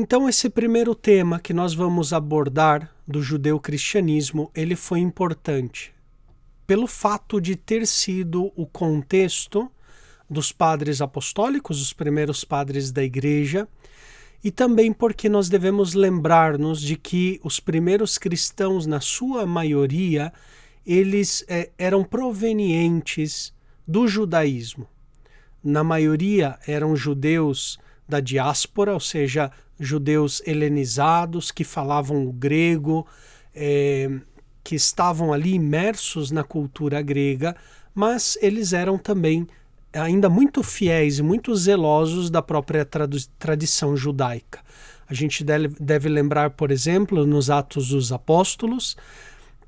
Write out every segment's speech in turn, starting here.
Então esse primeiro tema que nós vamos abordar do judeu-cristianismo, ele foi importante pelo fato de ter sido o contexto dos padres apostólicos, os primeiros padres da igreja, e também porque nós devemos lembrar-nos de que os primeiros cristãos, na sua maioria, eles eram provenientes do judaísmo. Na maioria eram judeus da diáspora, ou seja, judeus helenizados que falavam o grego, que estavam ali imersos na cultura grega, mas eles eram também ainda muito fiéis e muito zelosos da própria tradição judaica. A gente deve lembrar, por exemplo, nos Atos dos Apóstolos,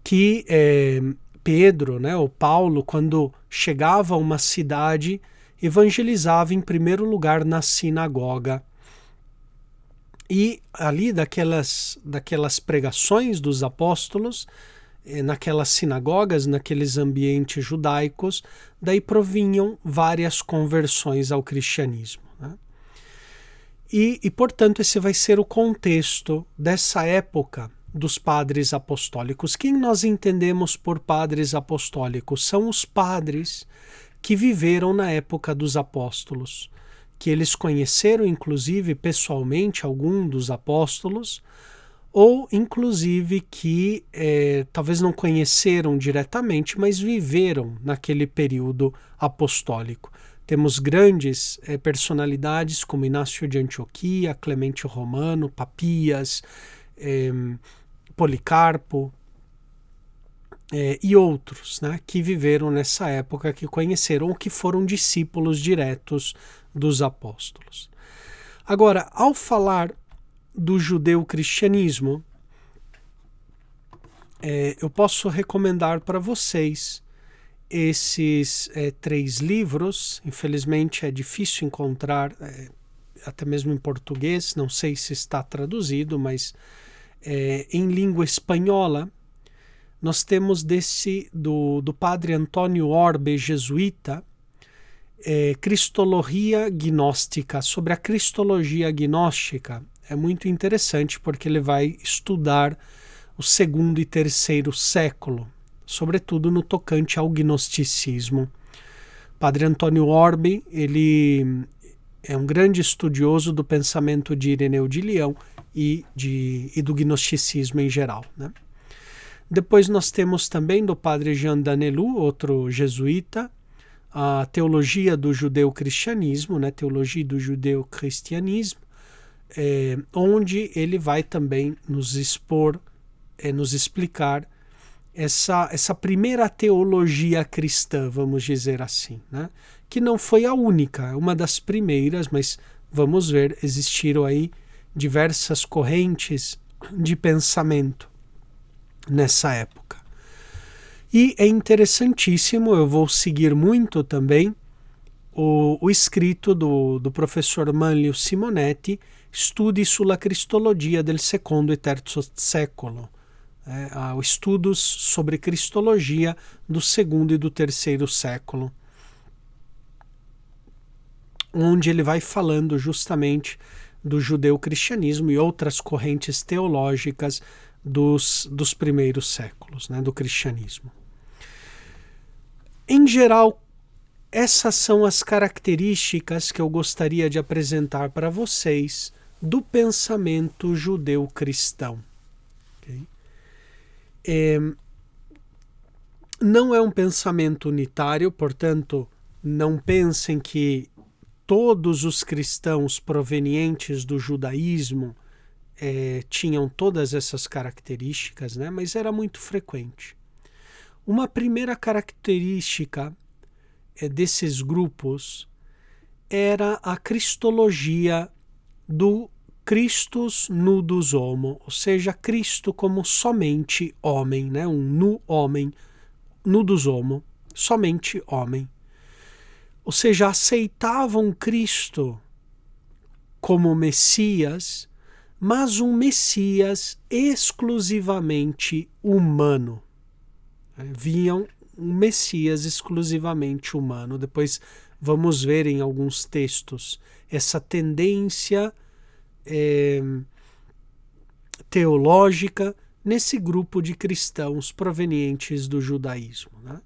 que Pedro, ou Paulo, quando chegava a uma cidade, evangelizava em primeiro lugar na sinagoga. E ali daquelas pregações dos apóstolos, naquelas sinagogas, naqueles ambientes judaicos, daí provinham várias conversões ao cristianismo. Né? E, portanto, esse vai ser o contexto dessa época dos padres apostólicos. Quem nós entendemos por padres apostólicos? São os padres que viveram na época dos apóstolos, que eles conheceram, inclusive, pessoalmente, algum dos apóstolos, ou, inclusive, que talvez não conheceram diretamente, mas viveram naquele período apostólico. Temos grandes personalidades como Inácio de Antioquia, Clemente Romano, Papias, Policarpo, e outros, que viveram nessa época, que conheceram ou que foram discípulos diretos dos apóstolos. Agora, ao falar do judeu-cristianismo, eu posso recomendar para vocês esses 3 livros. Infelizmente é difícil encontrar, até mesmo em português, não sei se está traduzido, mas em língua espanhola, nós temos do padre Antônio Orbe, jesuíta, Cristologia Gnóstica, sobre a cristologia gnóstica. É muito interessante porque ele vai estudar o 2º e 3º século, sobretudo no tocante ao gnosticismo. Padre Antônio Orbe, ele é um grande estudioso do pensamento de Ireneu de Leão e do gnosticismo em geral, né? Depois nós temos também do padre Jean Danelou, outro jesuíta, a Teologia do Judeu-Cristianismo, Teologia do Judeu-Cristianismo, onde ele vai também nos explicar essa primeira teologia cristã, vamos dizer assim, que não foi a única, uma das primeiras, mas vamos ver, existiram aí diversas correntes de pensamento nessa época. E é interessantíssimo, eu vou seguir muito também o escrito do professor Manlio Simonetti, Studi sulla Cristologia del secondo e terzo secolo, estudos sobre cristologia do 2º e do 3º século, onde ele vai falando justamente do judeu-cristianismo e outras correntes teológicas dos primeiros séculos, do cristianismo. Em geral, essas são as características que eu gostaria de apresentar para vocês do pensamento judeu-cristão. Okay? Não é um pensamento unitário, portanto, não pensem que todos os cristãos provenientes do judaísmo tinham todas essas características, mas era muito frequente. Uma primeira característica desses grupos era a cristologia do Christus nudus homo, ou seja, Cristo como somente homem, um nu homem, nudus homo, somente homem. Ou seja, aceitavam Cristo como Messias, mas um Messias exclusivamente humano. Viam um Messias exclusivamente humano. Depois vamos ver em alguns textos essa tendência teológica nesse grupo de cristãos provenientes do judaísmo, né?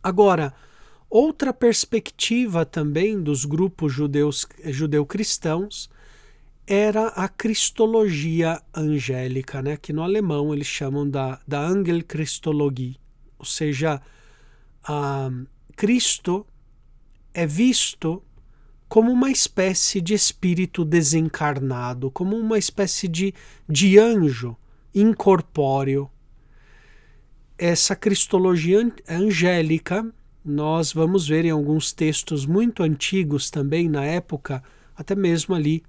Agora, outra perspectiva também dos grupos judeu-cristãos era a cristologia angélica, né? Que no alemão eles chamam da Angelchristologie, ou seja, Cristo é visto como uma espécie de espírito desencarnado, como uma espécie de anjo incorpóreo. Essa cristologia angélica nós vamos ver em alguns textos muito antigos também, na época, até mesmo ali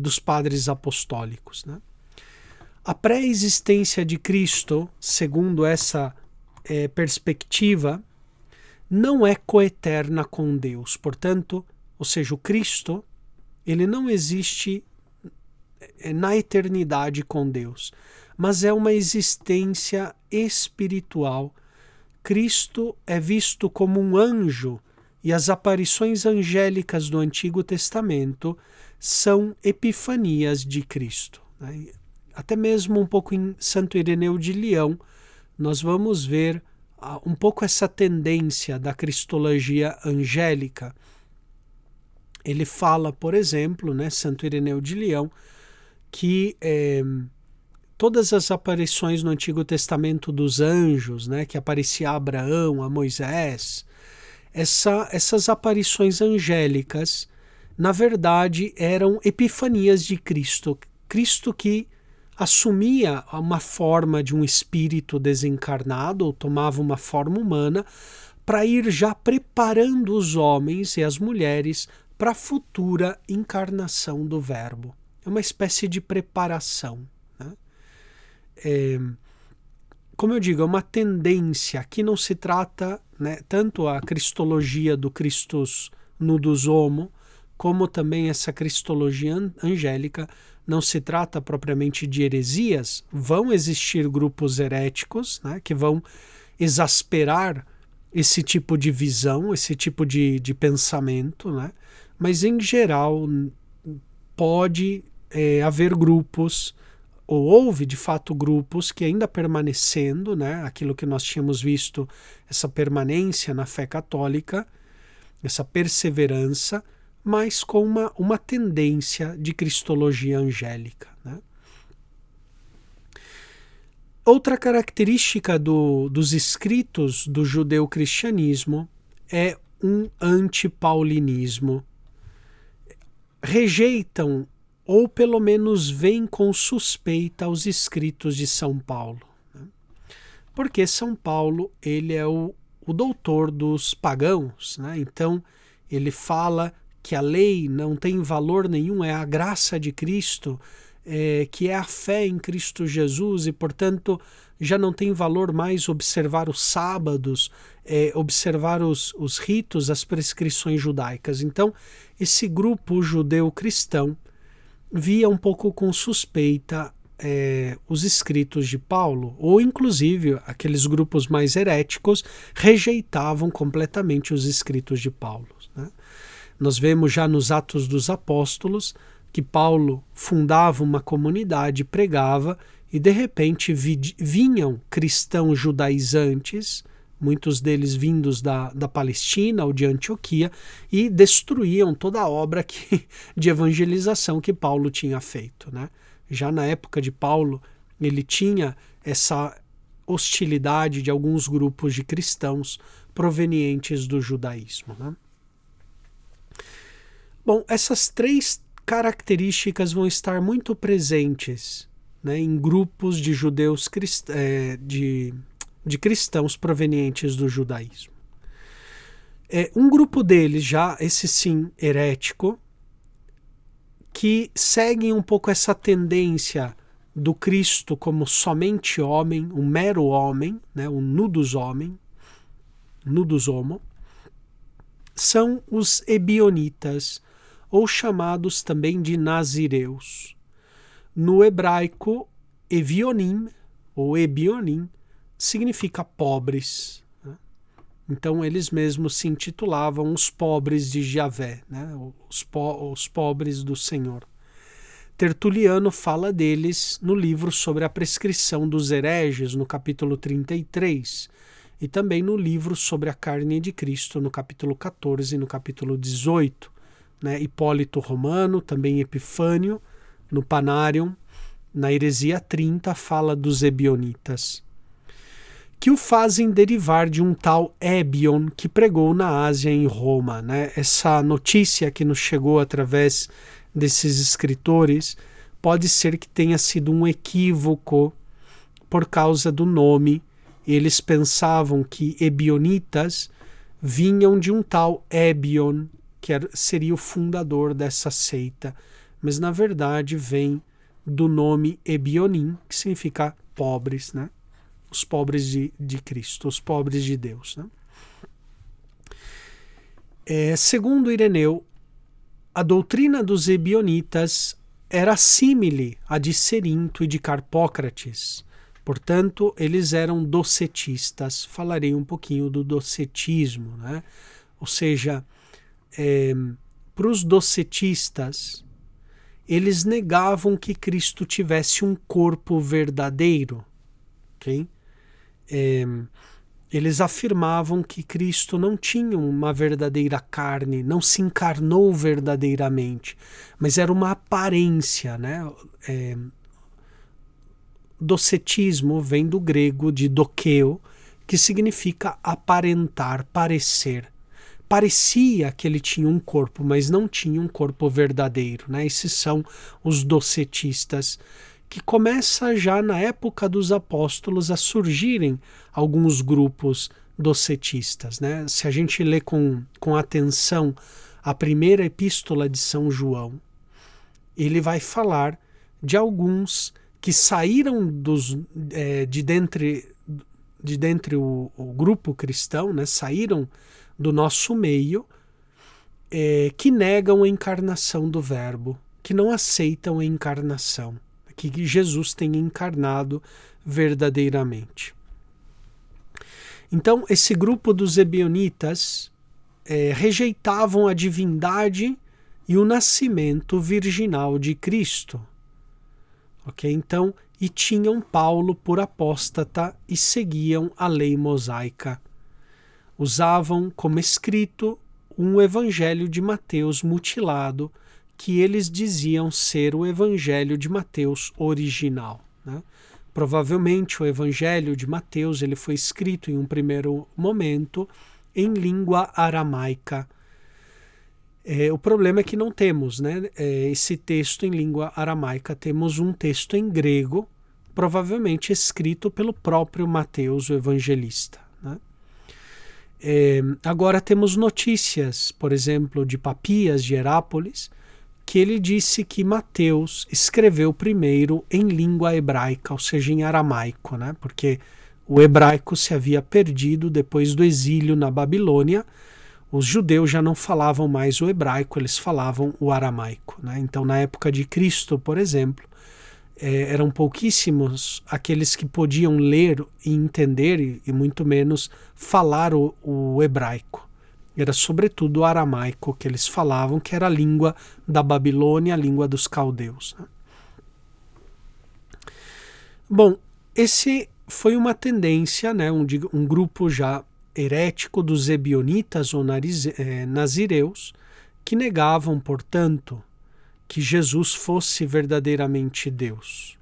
dos padres apostólicos, né? A pré-existência de Cristo, segundo essa perspectiva, não é coeterna com Deus. Portanto, ou seja, o Cristo, ele não existe na eternidade com Deus, mas é uma existência espiritual. Cristo é visto como um anjo e as aparições angélicas do Antigo Testamento são epifanias de Cristo, né? Até mesmo um pouco em Santo Ireneu de Leão, nós vamos ver um pouco essa tendência da cristologia angélica. Ele fala, por exemplo, né, Santo Ireneu de Leão, que todas as aparições no Antigo Testamento dos anjos, né, que aparecia a Abraão, a Moisés, essas aparições angélicas, na verdade, eram epifanias de Cristo. Cristo que assumia uma forma de um espírito desencarnado, ou tomava uma forma humana, para ir já preparando os homens e as mulheres para a futura encarnação do Verbo. É uma espécie de preparação, né? Como eu digo, é uma tendência. Aqui não se trata, né, tanto a cristologia do Christus nudus homo, como também essa cristologia angélica, não se trata propriamente de heresias. Vão existir grupos heréticos, né, que vão exasperar esse tipo de visão, esse tipo de pensamento, né? Mas em geral pode haver grupos, ou houve de fato grupos que ainda permanecendo, né, aquilo que nós tínhamos visto, essa permanência na fé católica, essa perseverança, mas com uma tendência de cristologia angélica, né? Outra característica dos escritos do judeu-cristianismo é um antipaulinismo. Rejeitam, ou pelo menos veem com suspeita, os escritos de São Paulo, né? Porque São Paulo, ele é o doutor dos pagãos, né? Então ele fala que a lei não tem valor nenhum, é a graça de Cristo, que é a fé em Cristo Jesus, e portanto já não tem valor mais observar os sábados, observar os ritos, as prescrições judaicas. Então esse grupo judeu-cristão via um pouco com suspeita os escritos de Paulo, ou inclusive aqueles grupos mais heréticos rejeitavam completamente os escritos de Paulo, né? Nós vemos já nos Atos dos Apóstolos que Paulo fundava uma comunidade, pregava, e de repente vinham cristãos judaizantes, muitos deles vindos da Palestina ou de Antioquia, e destruíam toda a obra de evangelização que Paulo tinha feito, né? Já na época de Paulo, ele tinha essa hostilidade de alguns grupos de cristãos provenientes do judaísmo, né? Bom, essas três características vão estar muito presentes, né, em grupos de judeus de cristãos provenientes do judaísmo. Um grupo deles, já esse sim herético, que seguem um pouco essa tendência do Cristo como somente homem, um mero homem, né, um nudus homo, são os ebionitas, ou chamados também de nazireus. No hebraico, evionim, ou ebionim, significa pobres, né? Então eles mesmos se intitulavam os pobres de Javé, né? Os pobres do Senhor. Tertuliano fala deles no livro sobre a prescrição dos hereges, no capítulo 33, e também no livro sobre a carne de Cristo, no capítulo 14 e no capítulo 18. Né? Hipólito Romano, também Epifânio, no Panarium, na heresia 30, fala dos ebionitas, que o fazem derivar de um tal Ebion que pregou na Ásia e em Roma. Né? Essa notícia que nos chegou através desses escritores pode ser que tenha sido um equívoco por causa do nome. Eles pensavam que ebionitas vinham de um tal Ebion, que seria o fundador dessa seita, mas na verdade vem do nome Ebionim, que significa pobres, né? Os pobres de Cristo, os pobres de Deus. Né? Segundo Ireneu, a doutrina dos ebionitas era símile à de Cerinto e de Carpócrates. Portanto, eles eram docetistas. Falarei um pouquinho do docetismo. Né? Ou seja, para os docetistas, eles negavam que Cristo tivesse um corpo verdadeiro. Okay? Eles afirmavam que Cristo não tinha uma verdadeira carne, não se encarnou verdadeiramente, mas era uma aparência. Né? Docetismo vem do grego de dokeo, que significa aparentar, parecer. Parecia que ele tinha um corpo, mas não tinha um corpo verdadeiro. Né? Esses são os docetistas, que começa já na época dos apóstolos a surgirem alguns grupos docetistas. Né? Se a gente lê com atenção a primeira epístola de São João, ele vai falar de alguns que saíram de dentre o grupo cristão, né? Saíram do nosso meio, que negam a encarnação do Verbo, que não aceitam a encarnação, que Jesus tenha encarnado verdadeiramente. Então, esse grupo dos ebionitas rejeitavam a divindade e o nascimento virginal de Cristo. Okay? Então, e tinham Paulo por apóstata e seguiam a lei mosaica. Usavam como escrito um evangelho de Mateus mutilado, que eles diziam ser o Evangelho de Mateus original. Né? Provavelmente o Evangelho de Mateus ele foi escrito em um primeiro momento em língua aramaica. O problema é que não temos, né, esse texto em língua aramaica, temos um texto em grego, provavelmente escrito pelo próprio Mateus, o evangelista. Né? Agora temos notícias, por exemplo, de Papias de Herápolis, que ele disse que Mateus escreveu primeiro em língua hebraica, ou seja, em aramaico, né? Porque o hebraico se havia perdido depois do exílio na Babilônia. Os judeus já não falavam mais o hebraico, eles falavam o aramaico. Né? Então, na época de Cristo, por exemplo, eram pouquíssimos aqueles que podiam ler e entender, e muito menos falar o hebraico. Era sobretudo o aramaico que eles falavam, que era a língua da Babilônia, a língua dos caldeus. Bom, esse foi uma tendência, né, um grupo já herético dos ebionitas ou nazireus, que negavam, portanto, que Jesus fosse verdadeiramente Deus.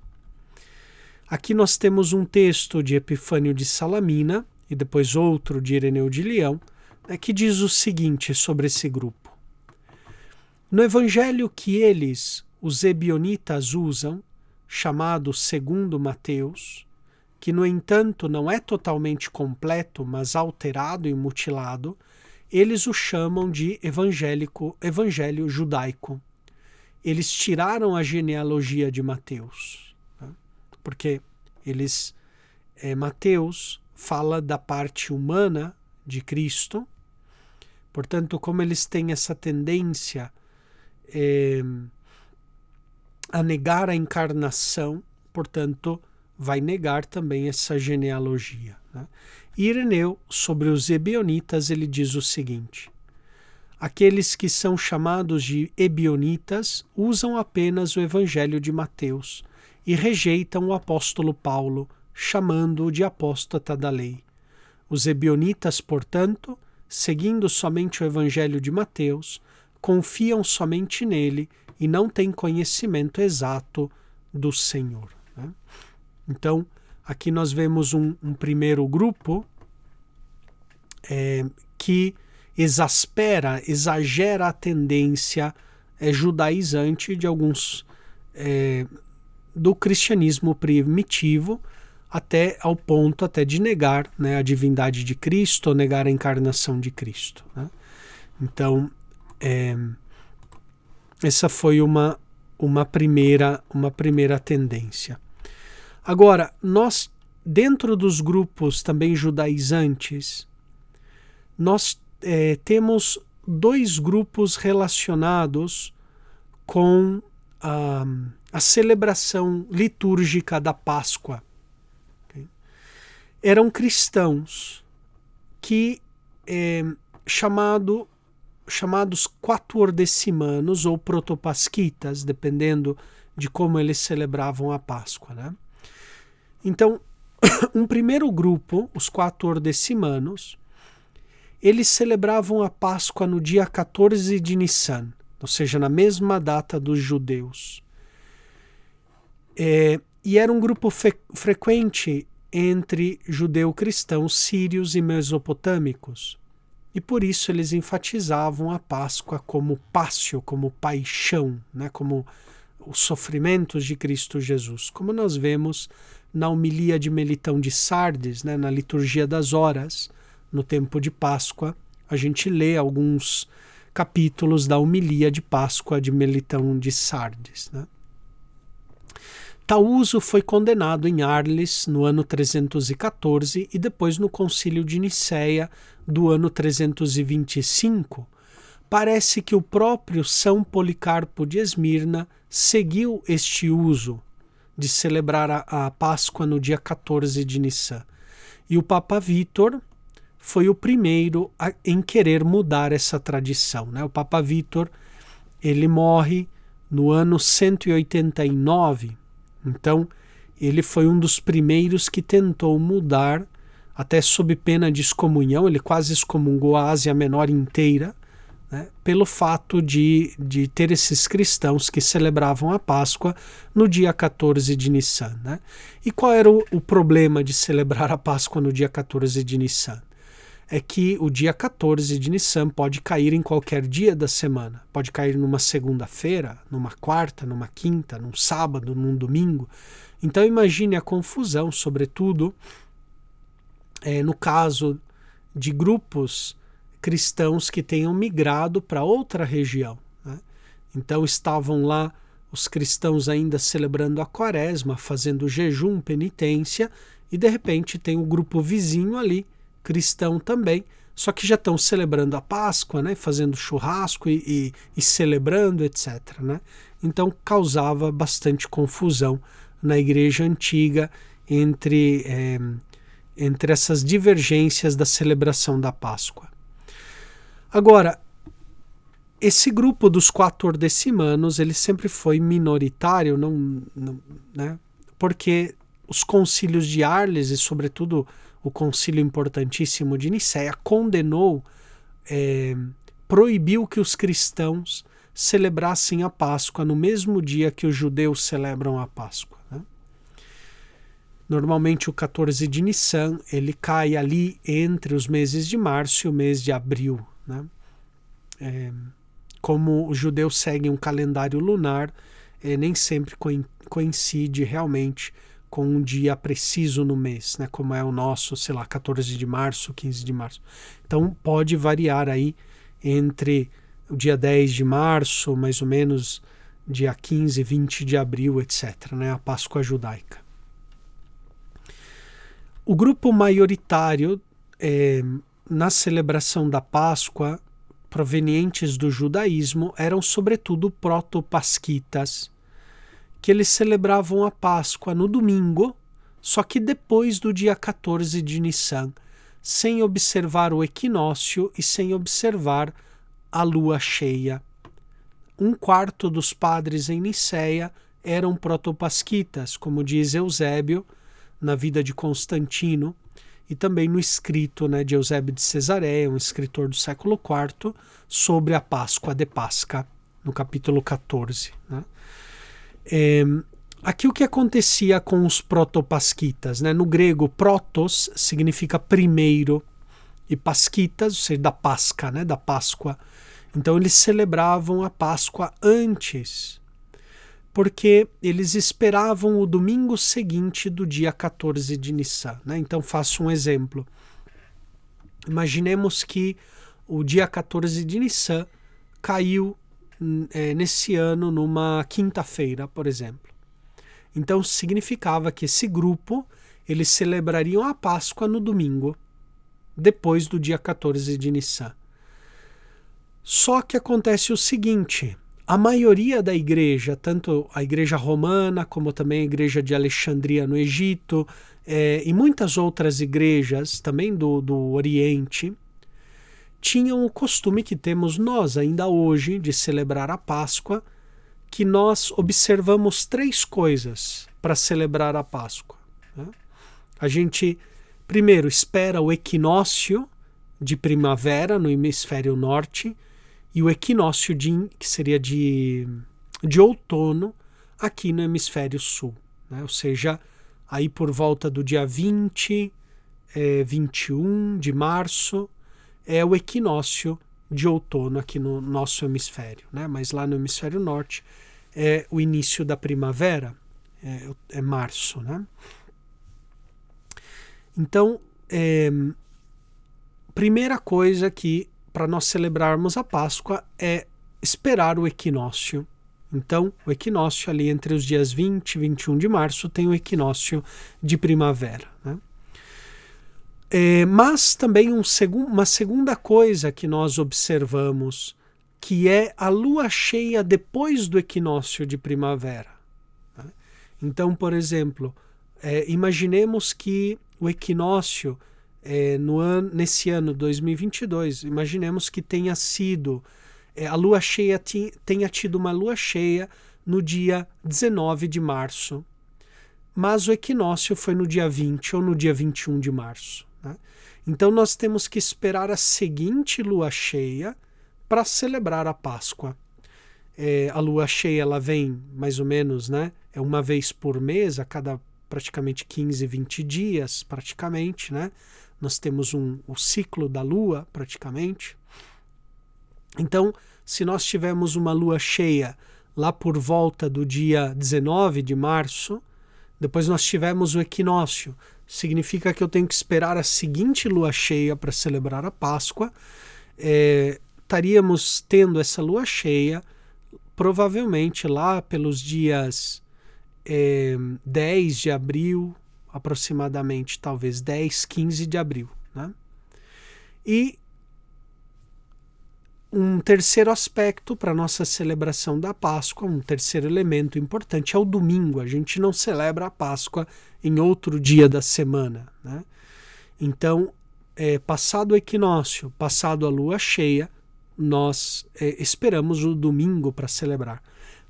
Aqui nós temos um texto de Epifânio de Salamina e depois outro de Ireneu de Leão, que diz o seguinte sobre esse grupo. No evangelho que eles, os ebionitas, usam, chamado segundo Mateus, que no entanto não é totalmente completo, mas alterado e mutilado, eles o chamam de evangelho judaico. Eles tiraram a genealogia de Mateus, né? Porque Mateus fala da parte humana de Cristo. Portanto, como eles têm essa tendência a negar a encarnação, portanto, vai negar também essa genealogia, né? Ireneu, sobre os ebionitas, ele diz o seguinte: aqueles que são chamados de ebionitas usam apenas o Evangelho de Mateus e rejeitam o apóstolo Paulo, chamando-o de apóstata da lei. Os ebionitas, portanto, seguindo somente o Evangelho de Mateus, confiam somente nele e não têm conhecimento exato do Senhor, né? Então, aqui nós vemos um primeiro grupo que exagera a tendência judaizante de alguns do cristianismo primitivo, até ao ponto até de negar, né, a divindade de Cristo, ou negar a encarnação de Cristo, né? Então, essa foi uma primeira tendência. Agora, nós, dentro dos grupos também judaizantes, nós temos dois grupos relacionados com a celebração litúrgica da Páscoa. Okay? Eram cristãos que chamados quatuordecimanos ou protopasquitas, dependendo de como eles celebravam a Páscoa, né? Então, um primeiro grupo, os quatuordecimanos, eles celebravam a Páscoa no dia 14 de Nissan, ou seja, na mesma data dos judeus. E era um grupo frequente entre judeu-cristãos sírios e mesopotâmicos. E por isso eles enfatizavam a Páscoa como pássio, como paixão, né? Como os sofrimentos de Cristo Jesus, como nós vemos na homilia de Melitão de Sardes, né? Na liturgia das horas, no tempo de Páscoa, a gente lê alguns capítulos da homilia de Páscoa de Melitão de Sardes, né? Tal uso foi condenado em Arles no ano 314 e depois no Concílio de Nicéia do ano 325. Parece que o próprio São Policarpo de Esmirna seguiu este uso de celebrar a Páscoa no dia 14 de Nissan. E o Papa Vítor foi o primeiro em querer mudar essa tradição, né? O Papa Vítor, ele morre no ano 189, então ele foi um dos primeiros que tentou mudar, até sob pena de excomunhão. Ele quase excomungou a Ásia Menor inteira, né, pelo fato de ter esses cristãos que celebravam a Páscoa no dia 14 de Nissan, né? E qual era o problema de celebrar a Páscoa no dia 14 de Nissan? É que o dia 14 de Nissan pode cair em qualquer dia da semana. Pode cair numa segunda-feira, numa quarta, numa quinta, num sábado, num domingo. Então imagine a confusão, sobretudo no caso de grupos cristãos que tenham migrado para outra região, né? Então estavam lá os cristãos ainda celebrando a Quaresma, fazendo jejum, penitência, e de repente tem um grupo vizinho ali, cristão também, só que já estão celebrando a Páscoa, né? Fazendo churrasco e celebrando, etc., né? Então causava bastante confusão na igreja antiga entre essas divergências da celebração da Páscoa. Agora, esse grupo dos quatuordecimanos, ele sempre foi minoritário, né? Porque os concílios de Arles e, sobretudo, o concílio importantíssimo de Nicéia condenou, proibiu que os cristãos celebrassem a Páscoa no mesmo dia que os judeus celebram a Páscoa, né? Normalmente o 14 de Nissan, ele cai ali entre os meses de março e o mês de abril, né? Como os judeus seguem um calendário lunar, nem sempre coincide realmente com um dia preciso no mês, né? Como é o nosso, sei lá, 14 de março, 15 de março. Então pode variar aí entre o dia 10 de março, mais ou menos dia 15, 20 de abril, etc., né? A Páscoa judaica. O grupo maioritário na celebração da Páscoa, provenientes do judaísmo, eram sobretudo protopasquitas, que eles celebravam a Páscoa no domingo, só que depois do dia 14 de Nissan, sem observar o equinócio e sem observar a lua cheia. Um quarto dos padres em Nicéia eram protopasquitas, como diz Eusébio na vida de Constantino e também no escrito, né, de Eusébio de Cesareia, um escritor do século IV, sobre a Páscoa de Pasca, no capítulo 14. Né? Aqui o que acontecia com os protopasquitas? Né? No grego, protos significa primeiro, e pasquitas, ou seja, da Páscoa, né? Da Páscoa. Então eles celebravam a Páscoa antes, porque eles esperavam o domingo seguinte do dia 14 de Nissan. Né? Então faço um exemplo. Imaginemos que o dia 14 de Nissan caiu nesse ano numa quinta-feira, por exemplo. Então significava que esse grupo, eles celebrariam a Páscoa no domingo, depois do dia 14 de Nissan. Só que acontece o seguinte, a maioria da igreja, tanto a igreja romana como também a igreja de Alexandria no Egito e muitas outras igrejas também do Oriente, tinham o costume que temos nós ainda hoje de celebrar a Páscoa, que nós observamos 3 coisas para celebrar a Páscoa. Né? A gente, primeiro, espera o equinócio de primavera no hemisfério norte e o equinócio que seria de outono aqui no hemisfério sul. Né? Ou seja, aí por volta do dia 20, 21 de março, é o equinócio de outono aqui no nosso hemisfério, né? Mas lá no hemisfério norte é o início da primavera, é março, né? Então, primeira coisa que para nós celebrarmos a Páscoa é esperar o equinócio. Então, o equinócio ali entre os dias 20 e 21 de março tem o equinócio de primavera, né? Mas também uma segunda coisa que nós observamos, que é a lua cheia depois do equinócio de primavera. Né? Então, por exemplo, imaginemos que o equinócio nesse ano 2022, imaginemos que tenha sido, a lua cheia tenha tido uma lua cheia no dia 19 de março, mas o equinócio foi no dia 20 ou no dia 21 de março. Né? Então nós temos que esperar a seguinte lua cheia para celebrar a Páscoa. A lua cheia ela vem mais ou menos, né, uma vez por mês, a cada praticamente 15, 20 dias, praticamente, né? Nós temos o ciclo da lua, praticamente. Então, se nós tivermos uma lua cheia lá por volta do dia 19 de março, depois nós tivemos o equinócio, significa que eu tenho que esperar a seguinte lua cheia para celebrar a Páscoa. Estaríamos tendo essa lua cheia provavelmente lá pelos dias 10 de abril, aproximadamente, talvez 10, 15 de abril. Né? E um terceiro aspecto para a nossa celebração da Páscoa, um terceiro elemento importante é o domingo. A gente não celebra a Páscoa em outro dia da semana. Né? Então, passado o equinócio, passado a lua cheia, nós esperamos o domingo para celebrar.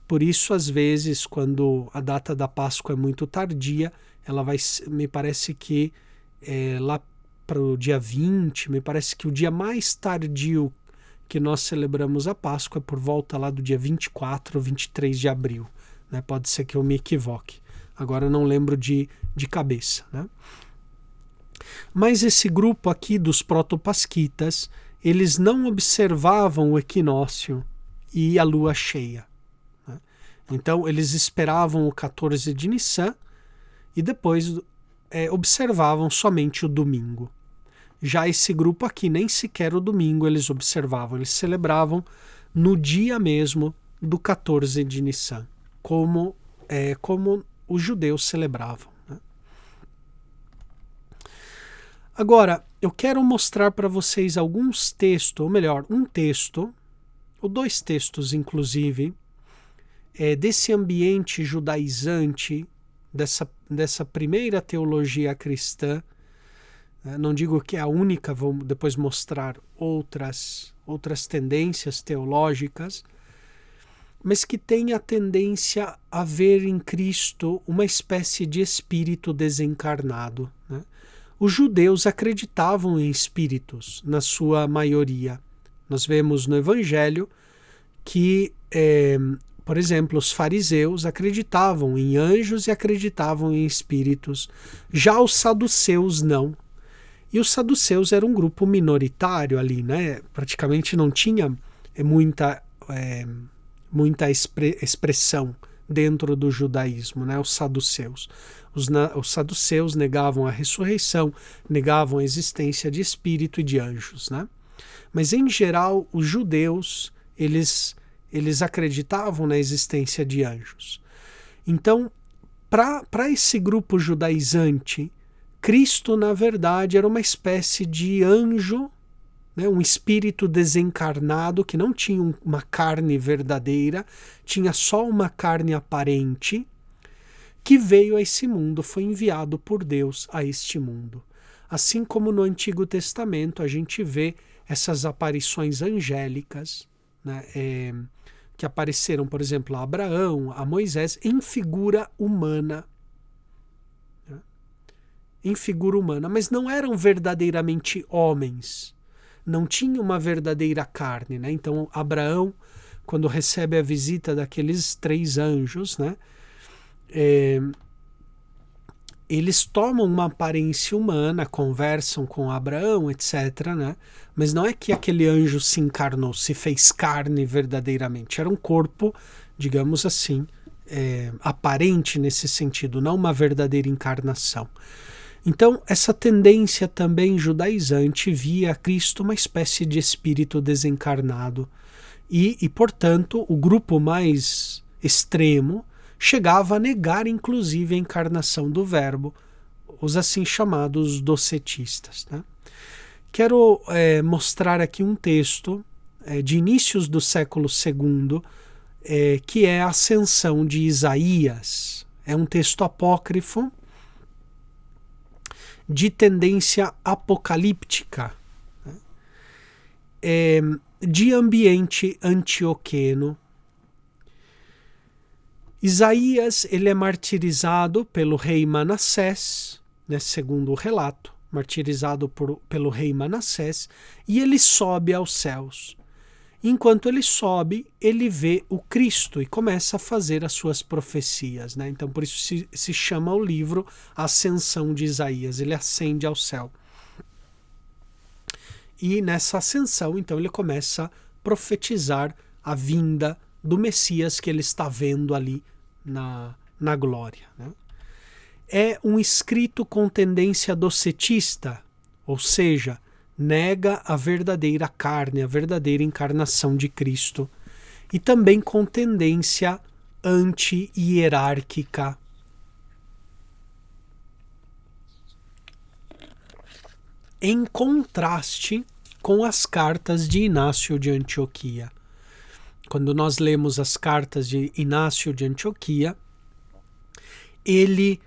Por isso, às vezes, quando a data da Páscoa é muito tardia, ela vai, me parece que lá para o dia 20, me parece que o dia mais tardio que nós celebramos a Páscoa é por volta lá do dia 24 ou 23 de abril. Né? Pode ser que eu me equivoque. Agora eu não lembro de cabeça. Né? Mas esse grupo aqui dos protopasquitas, eles não observavam o equinócio e a lua cheia. Né? Então eles esperavam o 14 de Nissan e depois observavam somente o domingo. Já esse grupo aqui, nem sequer o domingo eles observavam, eles celebravam no dia mesmo do 14 de Nissan, como os judeus celebravam. Né? Agora, eu quero mostrar para vocês alguns textos, ou melhor, um texto, ou 2 textos inclusive, desse ambiente judaizante dessa primeira teologia cristã, não digo que é a única, vou depois mostrar outras tendências teológicas, mas que tem a tendência a ver em Cristo uma espécie de espírito desencarnado, né? Os judeus acreditavam em espíritos, na sua maioria. Nós vemos no Evangelho que, por exemplo, os fariseus acreditavam em anjos e acreditavam em espíritos. Já os saduceus não. E os saduceus eram um grupo minoritário ali, né? Praticamente não tinha muita expressão dentro do judaísmo, né? Os saduceus. Os saduceus negavam a ressurreição, negavam a existência de espírito e de anjos, né? Mas, em geral, os judeus, eles acreditavam na existência de anjos. Então, para esse grupo judaizante, Cristo, na verdade, era uma espécie de anjo, né, um espírito desencarnado que não tinha uma carne verdadeira, tinha só uma carne aparente, que veio a esse mundo, foi enviado por Deus a este mundo. Assim como no Antigo Testamento a gente vê essas aparições angélicas, né, que apareceram, por exemplo, a Abraão, a Moisés, em figura humana. Em figura humana, mas não eram verdadeiramente homens, não tinham uma verdadeira carne, né? Então Abraão, quando recebe a visita daqueles 3 anjos, né, eles tomam uma aparência humana, conversam com Abraão, etc., né? Mas não é que aquele anjo se encarnou, se fez carne verdadeiramente, era um corpo, digamos assim, aparente nesse sentido, não uma verdadeira encarnação. Então, essa tendência também judaizante via Cristo uma espécie de espírito desencarnado. E, portanto, o grupo mais extremo chegava a negar, inclusive, a encarnação do Verbo, os assim chamados docetistas, né? Quero mostrar aqui um texto de inícios do século II, que é a Ascensão de Isaías. É um texto apócrifo, de tendência apocalíptica, né? De ambiente antioqueno. Isaías, ele é martirizado pelo rei Manassés, né, segundo o relato, martirizado pelo rei Manassés, e ele sobe aos céus. Enquanto ele sobe, ele vê o Cristo e começa a fazer as suas profecias, né? Então, por isso se chama o livro Ascensão de Isaías. Ele ascende ao céu. E nessa ascensão, então, ele começa a profetizar a vinda do Messias que ele está vendo ali na glória, né? É um escrito com tendência docetista, ou seja, nega a verdadeira carne, a verdadeira encarnação de Cristo, e também com tendência anti-hierárquica. Em contraste com as cartas de Inácio de Antioquia. Quando nós lemos as cartas de Inácio de Antioquia, ele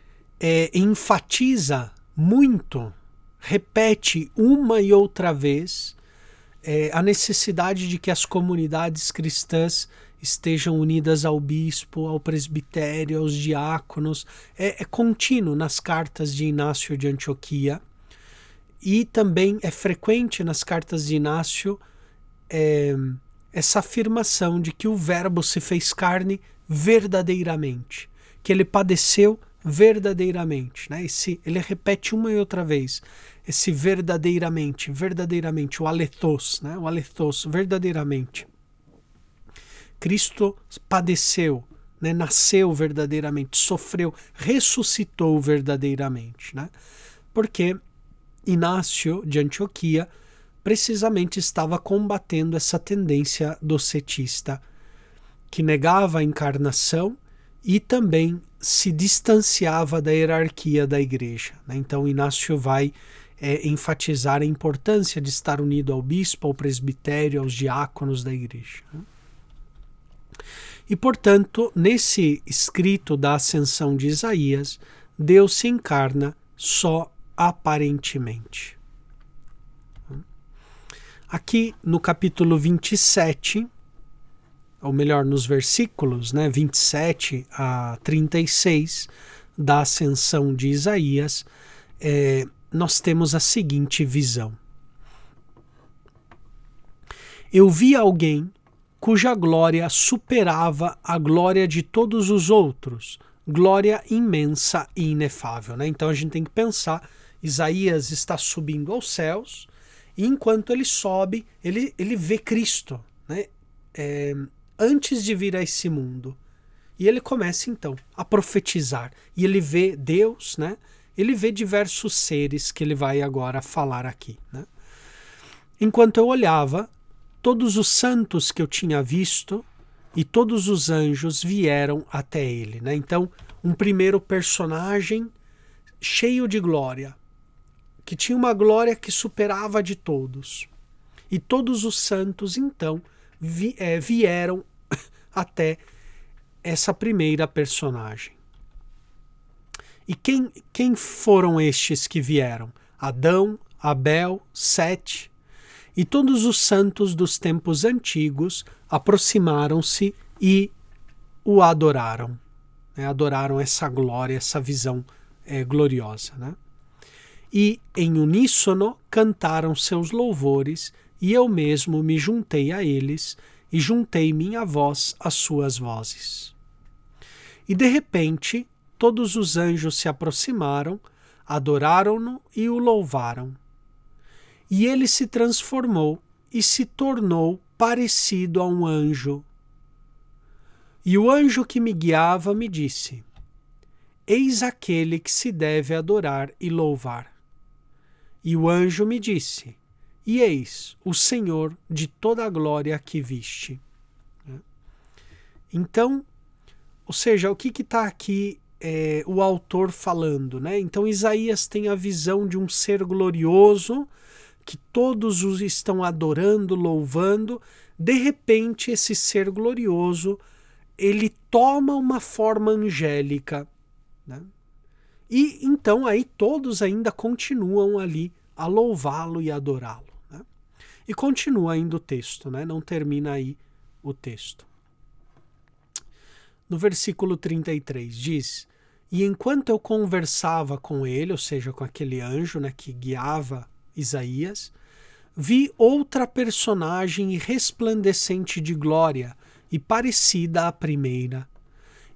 enfatiza muito, repete uma e outra vez a necessidade de que as comunidades cristãs estejam unidas ao bispo, ao presbitério, aos diáconos. É contínuo nas cartas de Inácio de Antioquia, e também é frequente nas cartas de Inácio essa afirmação de que o Verbo se fez carne verdadeiramente, que ele padeceu verdadeiramente, né? Ele repete uma e outra vez esse verdadeiramente, o alethos, né? O alethos, verdadeiramente. Cristo padeceu, né? Nasceu verdadeiramente, sofreu, ressuscitou verdadeiramente, né? Porque Inácio de Antioquia precisamente estava combatendo essa tendência docetista, que negava a encarnação e também se distanciava da hierarquia da igreja, né? Então Inácio vai enfatizar a importância de estar unido ao bispo, ao presbitério, aos diáconos da igreja, né? E, portanto, nesse escrito da ascensão de Isaías, Deus se encarna só aparentemente. Aqui no capítulo 27, ou melhor, nos versículos 27 a 36 da ascensão de Isaías, nós temos a seguinte visão. Eu vi alguém cuja glória superava a glória de todos os outros, glória imensa e inefável. Então a gente tem que pensar, Isaías está subindo aos céus, e enquanto ele sobe, ele vê Cristo, antes de vir a esse mundo. E ele começa então a profetizar, e ele vê Deus, ele vê diversos seres que ele vai agora falar aqui. Enquanto eu olhava, todos os santos que eu tinha visto e todos os anjos vieram até ele. Então, um primeiro personagem cheio de glória, que tinha uma glória que superava a de todos. E todos os santos, então, vieram até essa primeira personagem. E quem foram estes que vieram? Adão, Abel, Sete. E todos os santos dos tempos antigos aproximaram-se e o adoraram. Adoraram essa glória, essa visão gloriosa. E em uníssono cantaram seus louvores, e eu mesmo me juntei a eles, e juntei minha voz às suas vozes. E de repente todos os anjos se aproximaram, adoraram-no e o louvaram. E ele se transformou e se tornou parecido a um anjo. E o anjo que me guiava me disse: Eis aquele que se deve adorar e louvar. E o anjo me disse: E eis o Senhor de toda a glória que viste. Então, ou seja, o que está aqui o autor falando? Então Isaías tem a visão de um ser glorioso, que todos os estão adorando, louvando. De repente, esse ser glorioso, ele toma uma forma angélica. E então aí todos ainda continuam ali a louvá-lo e adorá-lo. E continua ainda o texto, não termina aí o texto. No versículo 33 diz: E enquanto eu conversava com ele, ou seja, com aquele anjo que guiava Isaías, vi outra personagem resplandecente de glória e parecida à primeira.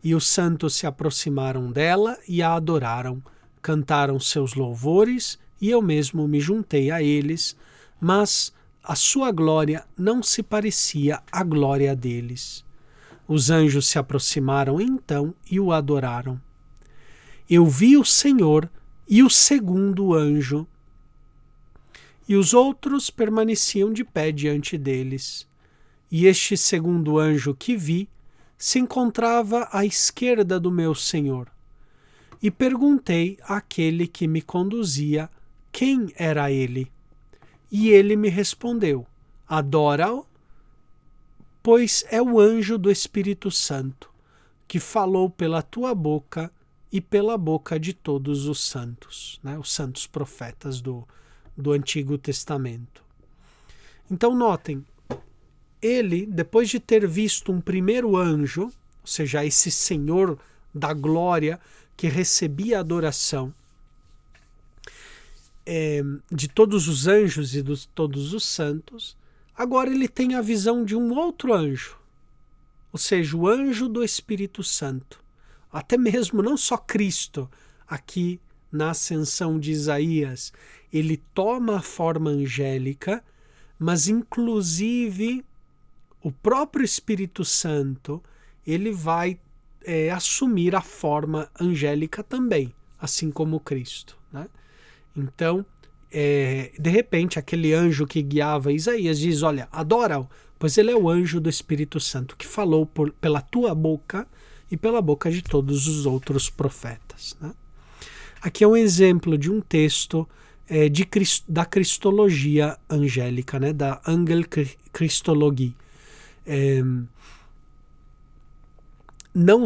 E os santos se aproximaram dela e a adoraram, cantaram seus louvores, e eu mesmo me juntei a eles, mas a sua glória não se parecia à glória deles. Os anjos se aproximaram então e o adoraram. Eu vi o Senhor e o segundo anjo, e os outros permaneciam de pé diante deles. E este segundo anjo que vi se encontrava à esquerda do meu Senhor. E perguntei àquele que me conduzia quem era ele. E ele me respondeu: Adora-o, pois é o anjo do Espírito Santo, que falou pela tua boca e pela boca de todos os santos, os santos profetas do Antigo Testamento. Então notem, ele, depois de ter visto um primeiro anjo, ou seja, esse Senhor da glória que recebia adoração de todos os anjos e de todos os santos, agora ele tem a visão de um outro anjo, ou seja, o anjo do Espírito Santo. Até mesmo não só Cristo, aqui na ascensão de Isaías, ele toma a forma angélica, mas inclusive o próprio Espírito Santo, ele vai assumir a forma angélica também, assim como Cristo. Então, de repente, aquele anjo que guiava Isaías diz: olha, adora-o, pois ele é o anjo do Espírito Santo, que falou pela tua boca e pela boca de todos os outros profetas. Aqui é um exemplo de um texto da cristologia angélica, da Engelchristologie. não,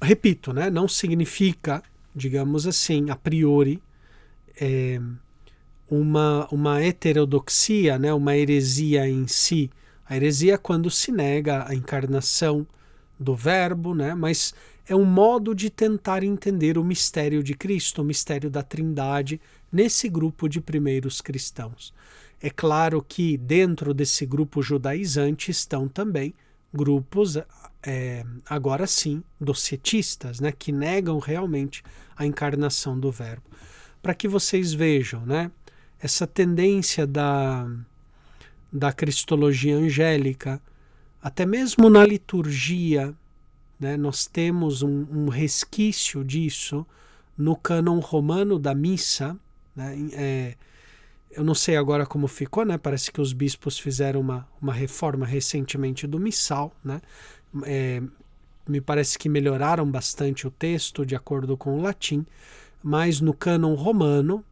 repito, né, não significa, digamos assim, a priori, uma heterodoxia, né, uma heresia em si. A heresia é quando se nega a encarnação do Verbo, né, mas é um modo de tentar entender o mistério de Cristo, o mistério da Trindade, nesse grupo de primeiros cristãos. É claro que dentro desse grupo judaizante estão também grupos, agora sim, docetistas, né, que negam realmente a encarnação do Verbo. Para que vocês vejam, né, essa tendência da cristologia angélica, até mesmo na liturgia, né, nós temos um resquício disso no cânon romano da missa, né, eu não sei agora como ficou, né? Parece que os bispos fizeram uma reforma recentemente do missal, né? Me parece que melhoraram bastante o texto de acordo com o latim, mas no cânon romano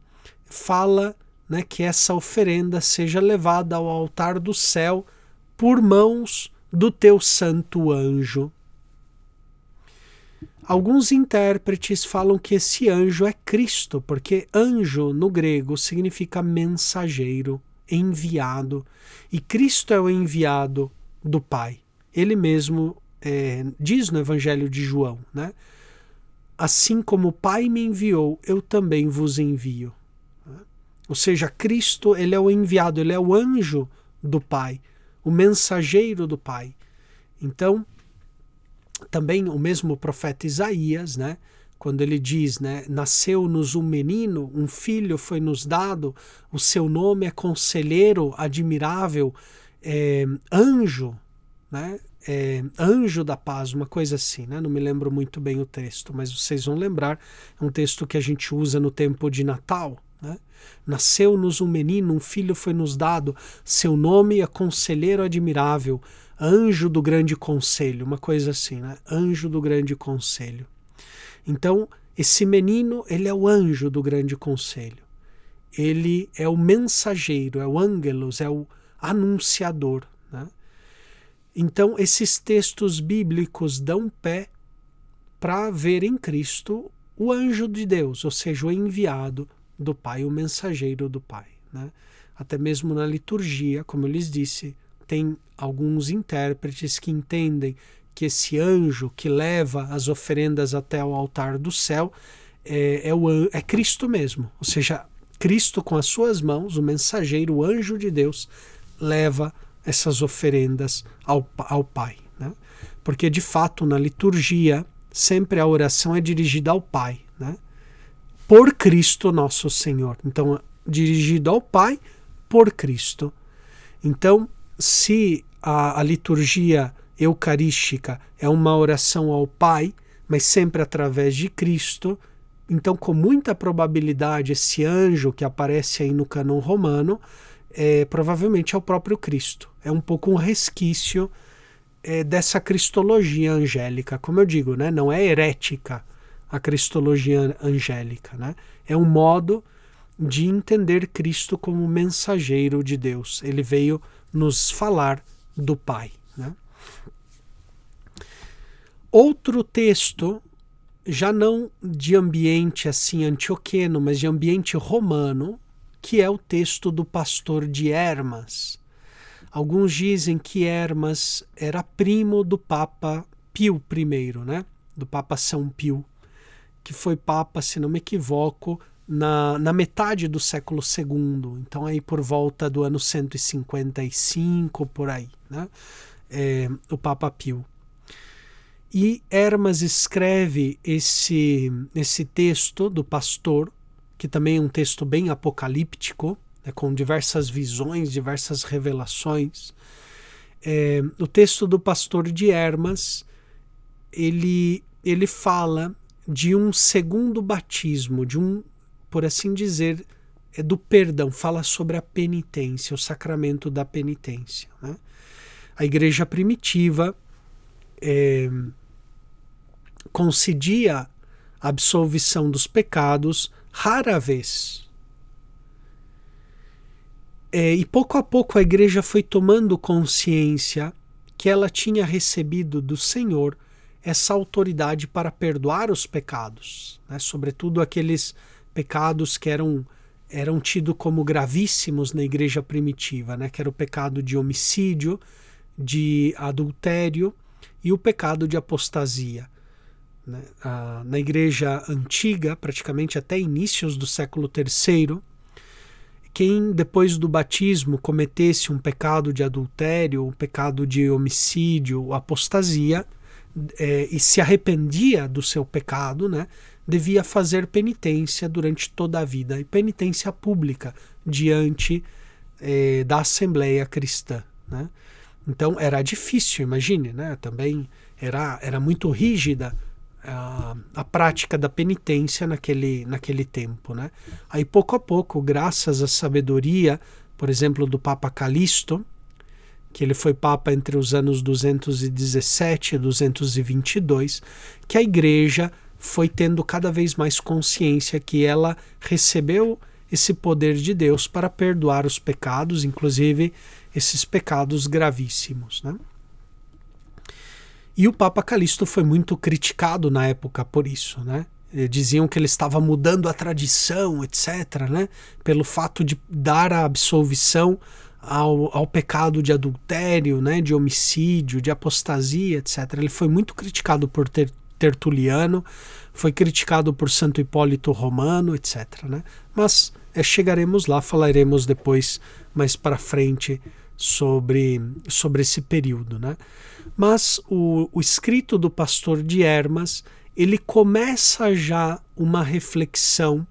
fala, né, que essa oferenda seja levada ao altar do céu por mãos do teu santo anjo. Alguns intérpretes falam que esse anjo é Cristo, porque anjo no grego significa mensageiro, enviado. E Cristo é o enviado do Pai. Ele mesmo diz no Evangelho de João, né? Assim como o Pai me enviou, eu também vos envio. Ou seja, Cristo, ele é o enviado, ele é o anjo do Pai, o mensageiro do Pai. Então, também o mesmo profeta Isaías, né, quando ele diz, né, nasceu-nos um menino, um filho foi nos dado, o seu nome é conselheiro, admirável, anjo, né, anjo da paz, uma coisa assim, né, não me lembro muito bem o texto, mas vocês vão lembrar, é um texto que a gente usa no tempo de Natal, né? Nasceu-nos um menino, um filho foi nos dado, seu nome é conselheiro admirável, anjo do grande conselho, uma coisa assim, né? Anjo do grande conselho. Então, esse menino, ele é o anjo do grande conselho. Ele é o mensageiro, é o ângelos, é o anunciador, né? Então, esses textos bíblicos dão pé para ver em Cristo o anjo de Deus, ou seja, o enviado do Pai, o mensageiro do Pai, né? Até mesmo na liturgia, como eu lhes disse, tem alguns intérpretes que entendem que esse anjo que leva as oferendas até o altar do céu é Cristo mesmo, ou seja, Cristo com as suas mãos, o mensageiro, o anjo de Deus, leva essas oferendas ao Pai, né? Porque de fato na liturgia sempre a oração é dirigida ao Pai, né? Por Cristo nosso Senhor. Então, dirigido ao Pai por Cristo. Então, se a liturgia eucarística é uma oração ao Pai, mas sempre através de Cristo, então com muita probabilidade esse anjo que aparece aí no cânon romano provavelmente é o próprio Cristo. É um pouco um resquício dessa cristologia angélica. Como eu digo, né? Não é herética a cristologia angélica, né? É um modo de entender Cristo como mensageiro de Deus. Ele veio nos falar do Pai, né? Outro texto, já não de ambiente assim antioqueno, mas de ambiente romano, que é o texto do pastor de Hermas. Alguns dizem que Hermas era primo do Papa Pio I, né? Do Papa São Pio, que foi Papa, se não me equivoco, na metade do século II, então aí por volta do ano 155, por aí, né? O Papa Pio. E Hermas escreve esse texto do pastor, que também é um texto bem apocalíptico, né, com diversas visões, diversas revelações. O texto do pastor de Hermas, ele fala de um segundo batismo, de um, por assim dizer, do perdão, fala sobre a penitência, o sacramento da penitência, né? A igreja primitiva concedia a absolvição dos pecados rara vez. E pouco a pouco a igreja foi tomando consciência que ela tinha recebido do Senhor essa autoridade para perdoar os pecados, né? Sobretudo aqueles pecados que eram tidos como gravíssimos na igreja primitiva, né? Que era o pecado de homicídio, de adultério e o pecado de apostasia. Né? Na igreja antiga, praticamente até inícios do século III, quem depois do batismo cometesse um pecado de adultério, um pecado de homicídio, apostasia, e se arrependia do seu pecado, né, devia fazer penitência durante toda a vida, e penitência pública diante da Assembleia Cristã. Né? Então era difícil, imagine, né? Também era muito rígida a prática da penitência naquele tempo. Né? Aí pouco a pouco, graças à sabedoria, por exemplo, do Papa Calixto, que ele foi Papa entre os anos 217 e 222, que a Igreja foi tendo cada vez mais consciência que ela recebeu esse poder de Deus para perdoar os pecados, inclusive esses pecados gravíssimos. Né? E o Papa Calixto foi muito criticado na época por isso, né? Diziam que ele estava mudando a tradição, etc., né? Pelo fato de dar a absolvição ao pecado de adultério, né? De homicídio, de apostasia, etc. Ele foi muito criticado por Tertuliano, foi criticado por Santo Hipólito Romano, etc., né? Mas chegaremos lá, falaremos depois, mais para frente, sobre esse período, né? Mas o escrito do pastor de Hermas, ele começa já uma reflexão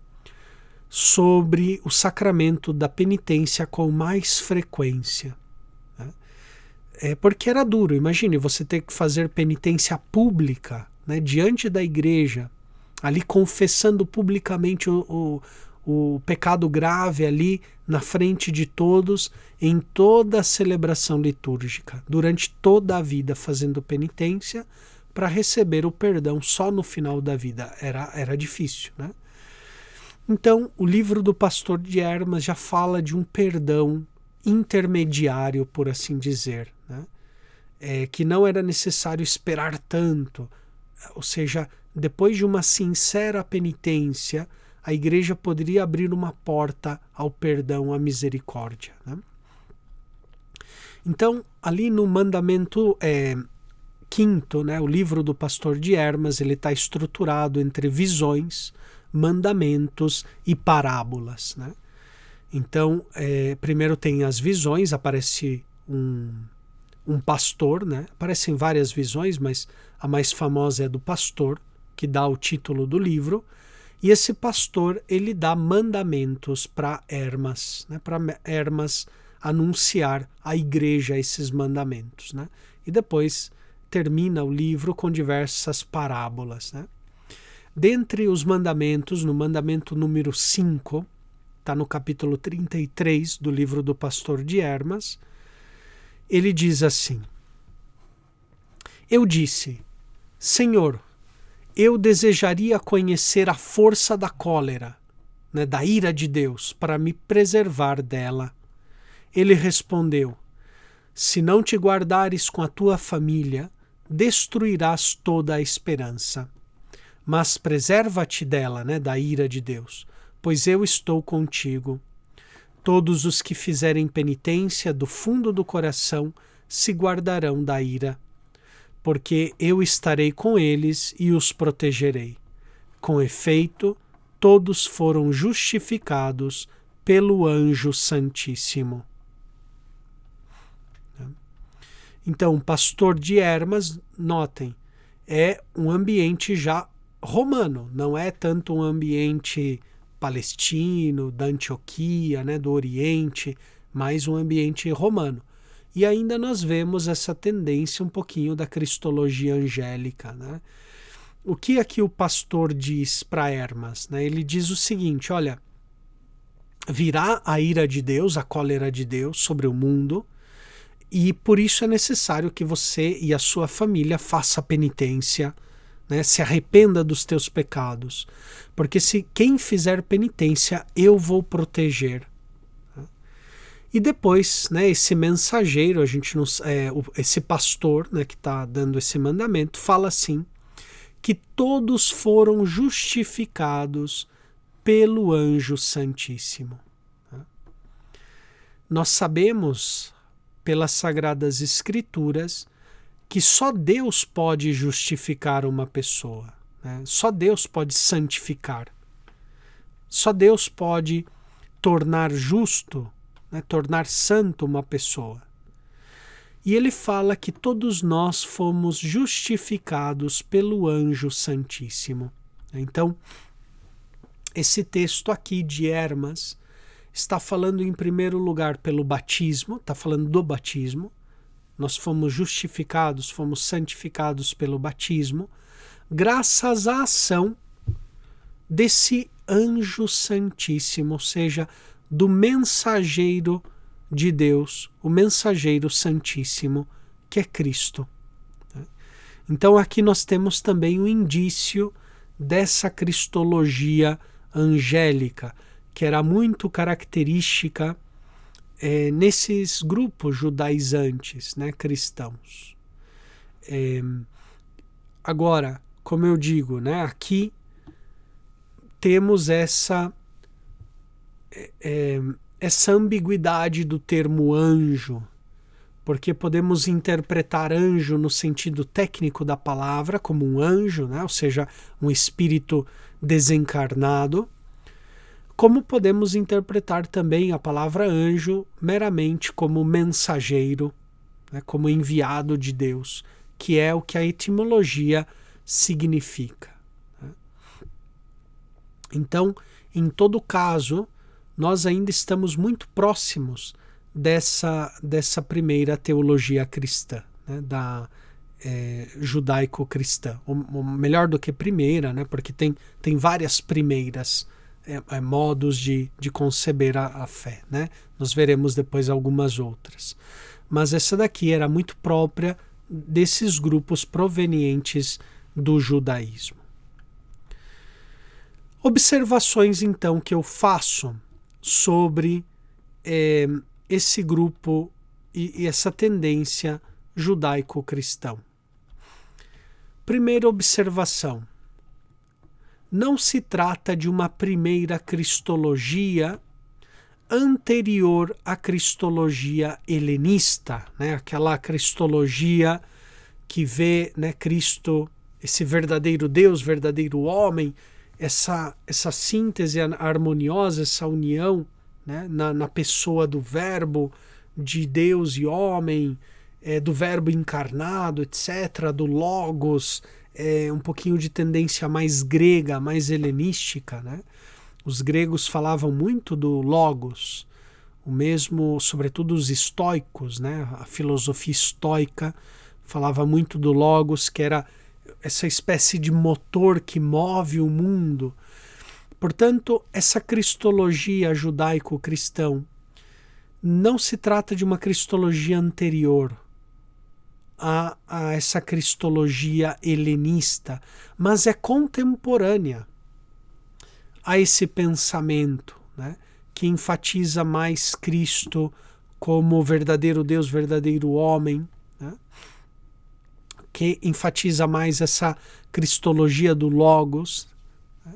sobre o sacramento da penitência com mais frequência. Né? Porque era duro, imagine você ter que fazer penitência pública, né, diante da igreja, ali confessando publicamente o pecado grave ali na frente de todos, em toda a celebração litúrgica, durante toda a vida fazendo penitência para receber o perdão só no final da vida. Era difícil, né? Então, o livro do pastor de Hermas já fala de um perdão intermediário, por assim dizer, né? Que não era necessário esperar tanto, ou seja, depois de uma sincera penitência, a igreja poderia abrir uma porta ao perdão, à misericórdia. Né? Então, ali no mandamento quinto, né, o livro do pastor de Hermas, ele está estruturado entre visões, mandamentos e parábolas. Né? Então, primeiro tem as visões, aparece um pastor, né? Aparecem várias visões, mas a mais famosa é do pastor, que dá o título do livro. E esse pastor, ele dá mandamentos para Hermas, né? Para Hermas anunciar à igreja esses mandamentos. Né? E depois termina o livro com diversas parábolas. Né? Dentre os mandamentos, no mandamento número 5, está no capítulo 33 do livro do pastor de Hermas, ele diz assim: Eu disse, Senhor, eu desejaria conhecer a força da cólera, né, da ira de Deus, para me preservar dela. Ele respondeu, se não te guardares com a tua família, destruirás toda a esperança. Mas preserva-te dela, né, da ira de Deus, pois eu estou contigo. Todos os que fizerem penitência do fundo do coração se guardarão da ira, porque eu estarei com eles e os protegerei. Com efeito, todos foram justificados pelo anjo santíssimo. Então, pastor de Hermas, notem, é um ambiente já romano, não é tanto um ambiente palestino, da Antioquia, né, do Oriente, mas um ambiente romano. E ainda nós vemos essa tendência um pouquinho da cristologia angélica. Né? O que aqui o pastor diz para Hermas? Né? Ele diz o seguinte, olha, virá a ira de Deus, a cólera de Deus sobre o mundo, e por isso é necessário que você e a sua família façam penitência, né? Se arrependa dos teus pecados, porque se quem fizer penitência, eu vou proteger. E depois, né, esse mensageiro, a gente não, esse pastor, né, que está dando esse mandamento, fala assim, que todos foram justificados pelo anjo santíssimo. Nós sabemos, pelas Sagradas Escrituras, que só Deus pode justificar uma pessoa, né? Só Deus pode santificar. Só Deus pode tornar justo, né? Tornar santo uma pessoa. E ele fala que todos nós fomos justificados pelo anjo santíssimo. Então, esse texto aqui de Hermas está falando em primeiro lugar pelo batismo, está falando do batismo. Nós fomos justificados, fomos santificados pelo batismo, graças à ação desse anjo santíssimo, ou seja, do mensageiro de Deus, o mensageiro santíssimo, que é Cristo. Então aqui nós temos também um indício dessa cristologia angélica, que era muito característica nesses grupos judaizantes, né, cristãos. Agora, como eu digo, né, aqui temos essa ambiguidade do termo anjo, porque podemos interpretar anjo no sentido técnico da palavra como um anjo, né, ou seja, um espírito desencarnado, como podemos interpretar também a palavra anjo meramente como mensageiro, né, como enviado de Deus, que é o que a etimologia significa. Né? Então, em todo caso, nós ainda estamos muito próximos dessa primeira teologia cristã, né, da judaico-cristã. Ou melhor do que primeira, né, porque tem várias primeiras modos de conceber a fé, né? Nós veremos depois algumas outras. Mas essa daqui era muito própria desses grupos provenientes do judaísmo. Observações, então, que eu faço sobre esse grupo e essa tendência judaico-cristão. Primeira observação. Não se trata de uma primeira cristologia anterior à cristologia helenista, né? Aquela cristologia que vê, né, Cristo, esse verdadeiro Deus, verdadeiro homem, essa síntese harmoniosa, essa união, né, na pessoa do Verbo, de Deus e homem, do Verbo encarnado, etc., do Logos, um pouquinho de tendência mais grega, mais helenística, né? Os gregos falavam muito do Logos, o mesmo, sobretudo os estoicos, né? A filosofia estoica falava muito do Logos, que era essa espécie de motor que move o mundo. Portanto, essa cristologia judaico-cristão não se trata de uma cristologia anterior a essa cristologia helenista, mas é contemporânea a esse pensamento, né, que enfatiza mais Cristo como verdadeiro Deus, verdadeiro homem, né, que enfatiza mais essa cristologia do Logos, né,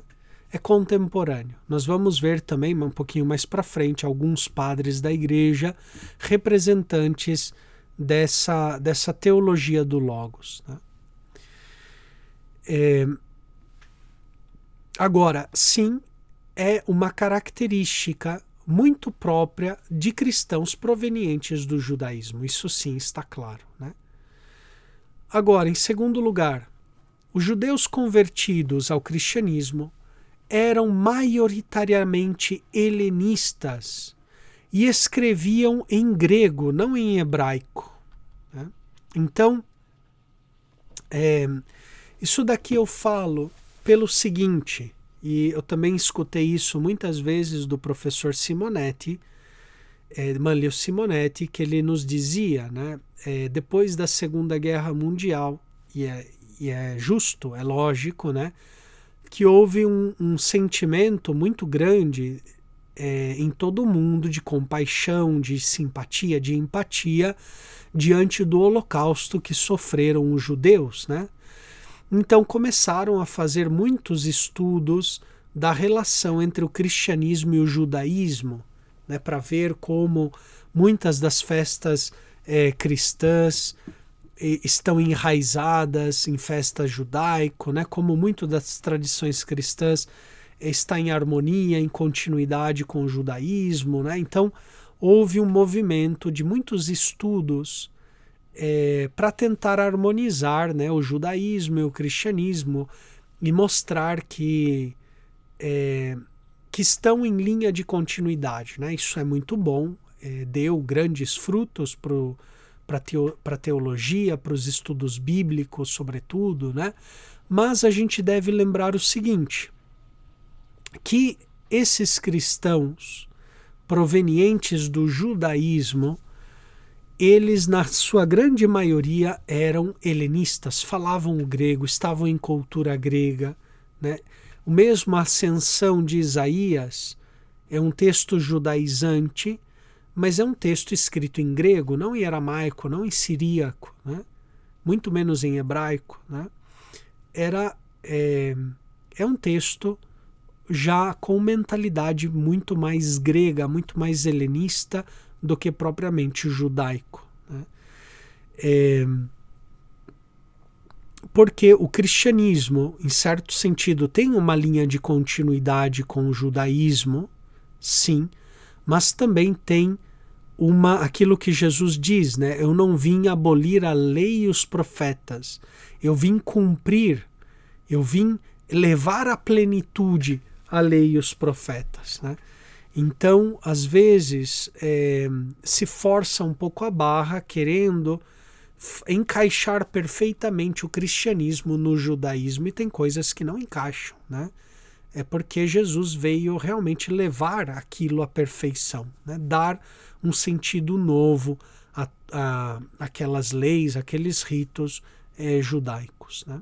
é contemporâneo. Nós vamos ver também, um pouquinho mais para frente, alguns padres da igreja, representantes dessa teologia do Logos. Né? Agora, sim, é uma característica muito própria de cristãos provenientes do judaísmo. Isso sim está claro. Né? Agora, em segundo lugar, os judeus convertidos ao cristianismo eram maioritariamente helenistas e escreviam em grego, não em hebraico. Né? Então, isso daqui eu falo pelo seguinte, e eu também escutei isso muitas vezes do professor Simonetti, Manlio Simonetti, que ele nos dizia, né, depois da Segunda Guerra Mundial, e é justo, é lógico, né, que houve um sentimento muito grande em todo o mundo de compaixão, de simpatia, de empatia diante do holocausto que sofreram os judeus, né? Então começaram a fazer muitos estudos da relação entre o cristianismo e o judaísmo, né, para ver como muitas das festas cristãs estão enraizadas em festa judaico, né, como muito das tradições cristãs está em harmonia, em continuidade com o judaísmo, né? Então houve um movimento de muitos estudos para tentar harmonizar, né, o judaísmo e o cristianismo e mostrar que estão em linha de continuidade, né? Isso é muito bom, deu grandes frutos para a teologia, para os estudos bíblicos, sobretudo, né? Mas a gente deve lembrar o seguinte, que esses cristãos provenientes do judaísmo, eles, na sua grande maioria, eram helenistas, falavam o grego, estavam em cultura grega, né? O mesmo Ascensão de Isaías é um texto judaizante, mas é um texto escrito em grego, não em aramaico, não em siríaco, né? Muito menos em hebraico, né? É um texto já com mentalidade muito mais grega, muito mais helenista do que propriamente judaico, né? Porque o cristianismo, em certo sentido, tem uma linha de continuidade com o judaísmo, sim, mas também tem aquilo que Jesus diz, né? Eu não vim abolir a lei e os profetas, eu vim cumprir, eu vim levar à plenitude a lei e os profetas, né? Então, às vezes, se força um pouco a barra querendo encaixar perfeitamente o cristianismo no judaísmo, e tem coisas que não encaixam, né? É porque Jesus veio realmente levar aquilo à perfeição, né? Dar um sentido novo àquelas leis, aqueles ritos judaicos, né?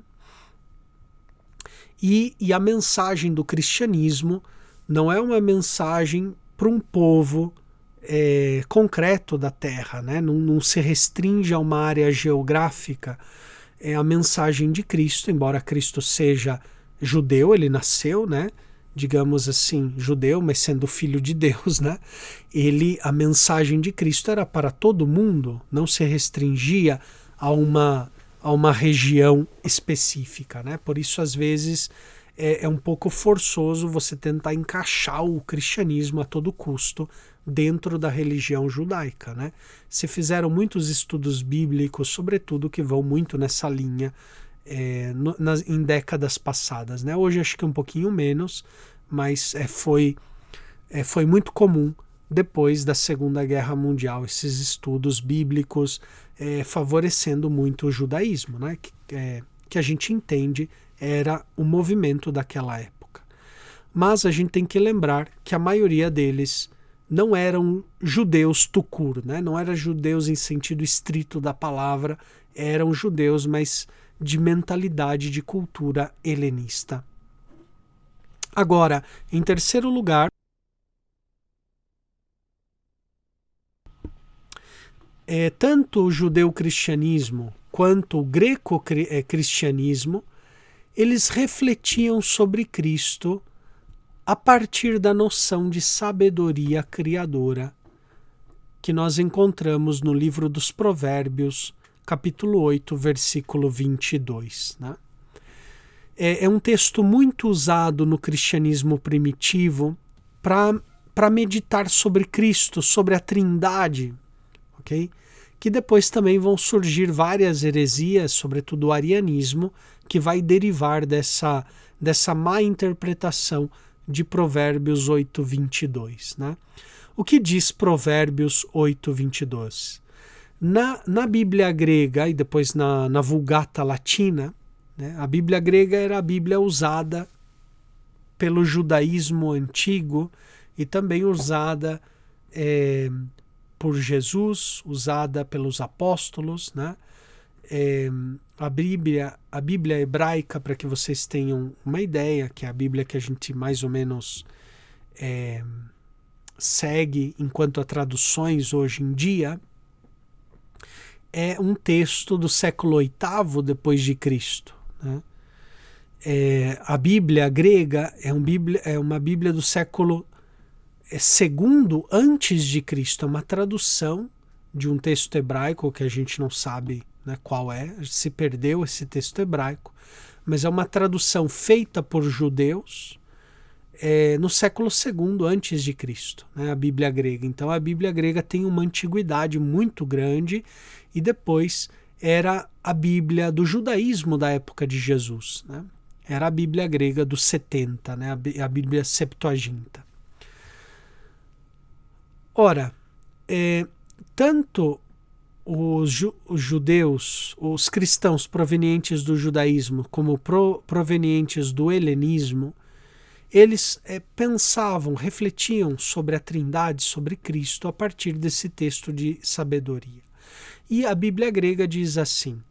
E a mensagem do cristianismo não é uma mensagem para um povo concreto da Terra, né? Não se restringe a uma área geográfica. É a mensagem de Cristo, embora Cristo seja judeu, ele nasceu, né? Digamos assim, judeu, mas sendo filho de Deus, né? A mensagem de Cristo era para todo mundo, não se restringia a uma região específica, né? Por isso, às vezes, é um pouco forçoso você tentar encaixar o cristianismo a todo custo dentro da religião judaica, né? Se fizeram muitos estudos bíblicos, sobretudo, que vão muito nessa linha em décadas passadas, né? Hoje acho que um pouquinho menos, mas foi muito comum depois da Segunda Guerra Mundial esses estudos bíblicos favorecendo muito o judaísmo, né? Que a gente entende era o movimento daquela época. Mas a gente tem que lembrar que a maioria deles não eram judeus tucur, né? Não eram judeus em sentido estrito da palavra, eram judeus, mas de mentalidade, de cultura helenista. Agora, em terceiro lugar, tanto o judeu-cristianismo quanto o greco-cristianismo, eles refletiam sobre Cristo a partir da noção de sabedoria criadora que nós encontramos no livro dos Provérbios, capítulo 8, versículo 22. Né? É um texto muito usado no cristianismo primitivo para meditar sobre Cristo, sobre a Trindade, ok? Que depois também vão surgir várias heresias, sobretudo o arianismo, que vai derivar dessa má interpretação de Provérbios 8, 22. Né? O que diz Provérbios 8, 22? Na Bíblia grega e depois na Vulgata Latina, né, a Bíblia grega era a Bíblia usada pelo judaísmo antigo e também usada por Jesus, usada pelos apóstolos, né? A Bíblia hebraica, para que vocês tenham uma ideia, que é a Bíblia que a gente mais ou menos segue enquanto a traduções hoje em dia, é um texto do século VIII depois de Cristo, né? A Bíblia grega é uma Bíblia do século II antes de Cristo, é uma tradução de um texto hebraico que a gente não sabe, né, qual é, se perdeu esse texto hebraico, mas é uma tradução feita por judeus no século II antes de Cristo, né, a Bíblia grega. Então a Bíblia grega tem uma antiguidade muito grande e depois era a Bíblia do judaísmo da época de Jesus, né? Era a Bíblia grega dos 70, né, a Bíblia Septuaginta. Ora, tanto os judeus, os cristãos provenientes do judaísmo, como provenientes do helenismo, eles pensavam, refletiam sobre a Trindade, sobre Cristo, a partir desse texto de sabedoria. E a Bíblia grega diz assim: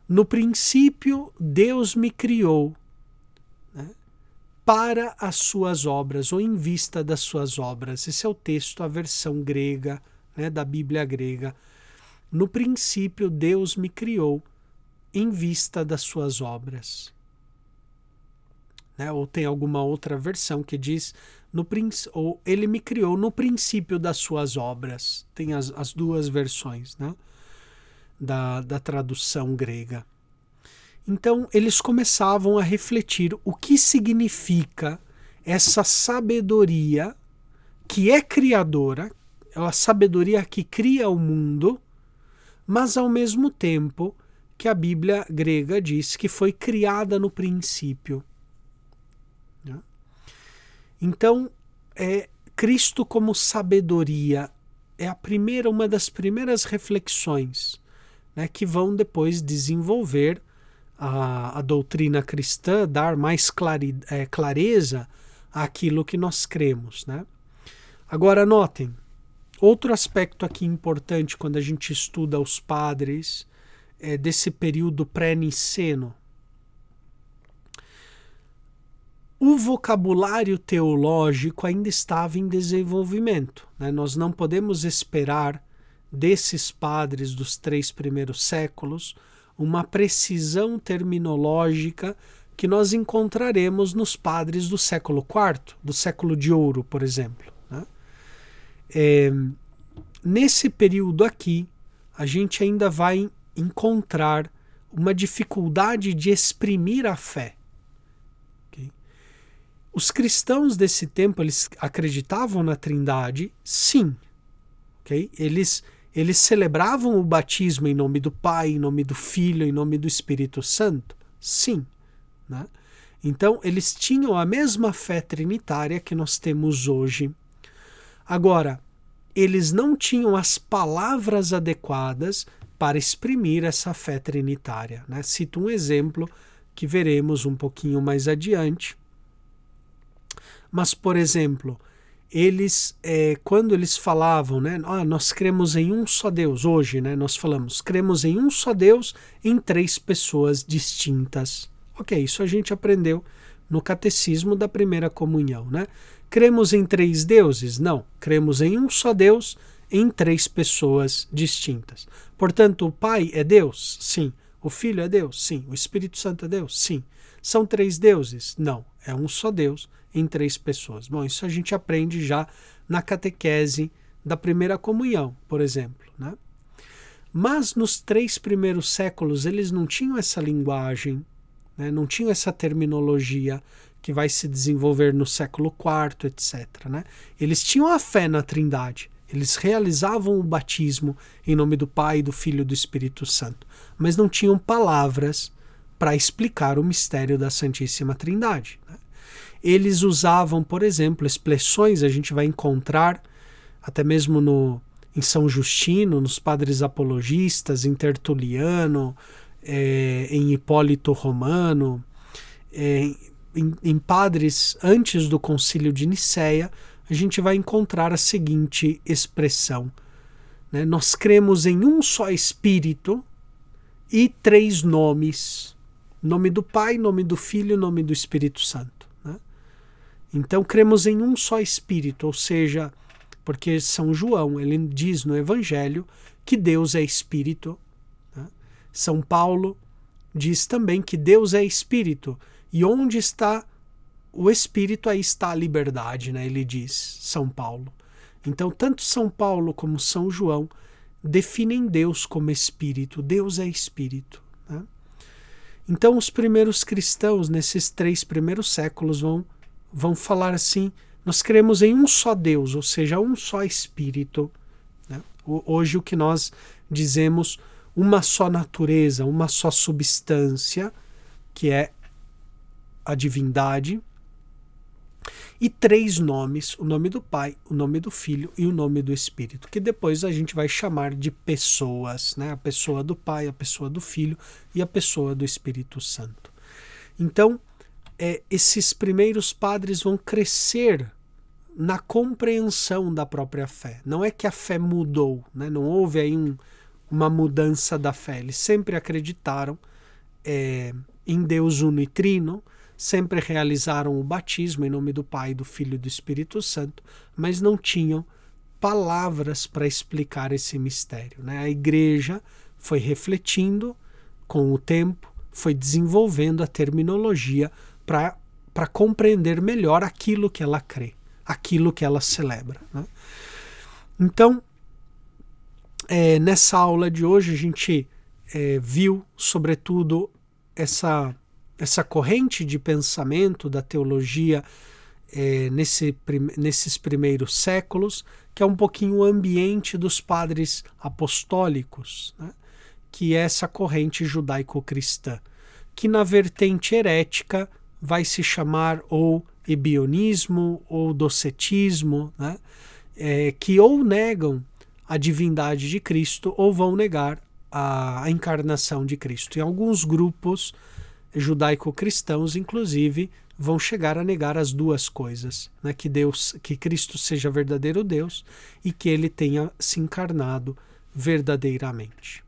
no princípio Deus me criou, né, para as suas obras, ou em vista das suas obras. Esse é o texto, a versão grega, né, da Bíblia grega. No princípio Deus me criou em vista das suas obras. Né? Ou tem alguma outra versão que diz ou ele me criou no princípio das suas obras. Tem as duas versões, né, da tradução grega. Então eles começavam a refletir o que significa essa sabedoria que é criadora, a sabedoria que cria o mundo, mas ao mesmo tempo que a Bíblia grega diz que foi criada no princípio. Então, Cristo como sabedoria é uma das primeiras reflexões, né, que vão depois desenvolver a doutrina cristã, dar mais clareza àquilo que nós cremos, né? Agora notem, outro aspecto aqui importante quando a gente estuda os padres desse período pré-niceno. O vocabulário teológico ainda estava em desenvolvimento, né? Nós não podemos esperar desses padres dos 3 primeiros séculos uma precisão terminológica que nós encontraremos nos padres do século IV, do século de ouro, por exemplo, né? Nesse período aqui, a gente ainda vai encontrar uma dificuldade de exprimir a fé. Os cristãos desse tempo, eles acreditavam na Trindade? Sim. Okay? Eles celebravam o batismo em nome do Pai, em nome do Filho, em nome do Espírito Santo? Sim. Né? Então, eles tinham a mesma fé trinitária que nós temos hoje. Agora, eles não tinham as palavras adequadas para exprimir essa fé trinitária, né? Cito um exemplo que veremos um pouquinho mais adiante. Mas, por exemplo, eles, quando eles falavam, né, nós cremos em um só Deus, hoje, né, nós falamos, cremos em um só Deus em 3 pessoas distintas. Ok, isso a gente aprendeu no catecismo da primeira comunhão, né? Cremos em 3 deuses? Não, cremos em um só Deus em 3 pessoas distintas. Portanto, o Pai é Deus? Sim. O Filho é Deus? Sim. O Espírito Santo é Deus? Sim. São 3 deuses? Não, é um só Deus em 3 pessoas. Bom, isso a gente aprende já na catequese da primeira comunhão, por exemplo, né? Mas nos 3 primeiros séculos eles não tinham essa linguagem, né? Não tinham essa terminologia que vai se desenvolver no século IV, etc., né? Eles tinham a fé na Trindade, eles realizavam o batismo em nome do Pai, do Filho e do Espírito Santo, mas não tinham palavras para explicar o mistério da Santíssima Trindade, né? Eles usavam, por exemplo, expressões, a gente vai encontrar até mesmo em São Justino, nos padres apologistas, em Tertuliano, em Hipólito Romano, em padres antes do Concílio de Nicéia, a gente vai encontrar a seguinte expressão, né? Nós cremos em um só Espírito e 3 nomes, nome do Pai, nome do Filho e nome do Espírito Santo. Então, cremos em um só Espírito, ou seja, porque São João, ele diz no Evangelho que Deus é Espírito, né? São Paulo diz também que Deus é Espírito, e onde está o Espírito, aí está a liberdade, né? Ele diz, São Paulo. Então, tanto São Paulo como São João definem Deus como Espírito. Deus é Espírito, né? Então, os primeiros cristãos, nesses 3 primeiros séculos, vão falar assim: nós cremos em um só Deus, ou seja, um só Espírito, né? Hoje, o que nós dizemos, uma só natureza, uma só substância, que é a divindade, e 3 nomes: o nome do Pai, o nome do Filho e o nome do Espírito, que depois a gente vai chamar de pessoas, né? A pessoa do Pai, a pessoa do Filho e a pessoa do Espírito Santo. Então, esses primeiros padres vão crescer na compreensão da própria fé. Não é que a fé mudou, né? Não houve aí uma mudança da fé. Eles sempre acreditaram em Deus uno e trino, sempre realizaram o batismo em nome do Pai, do Filho e do Espírito Santo, mas não tinham palavras para explicar esse mistério, né? A Igreja foi refletindo com o tempo, foi desenvolvendo a terminologia para compreender melhor aquilo que ela crê, aquilo que ela celebra, né? Então, nessa aula de hoje a gente viu, sobretudo, essa corrente de pensamento da teologia nesses primeiros séculos, que é um pouquinho o ambiente dos padres apostólicos, né? Que é essa corrente judaico-cristã, que na vertente herética vai se chamar ou ebionismo ou docetismo, né? Que ou negam a divindade de Cristo ou vão negar a encarnação de Cristo. E alguns grupos judaico-cristãos, inclusive, vão chegar a negar as duas coisas, né? Que Cristo seja verdadeiro Deus e que ele tenha se encarnado verdadeiramente.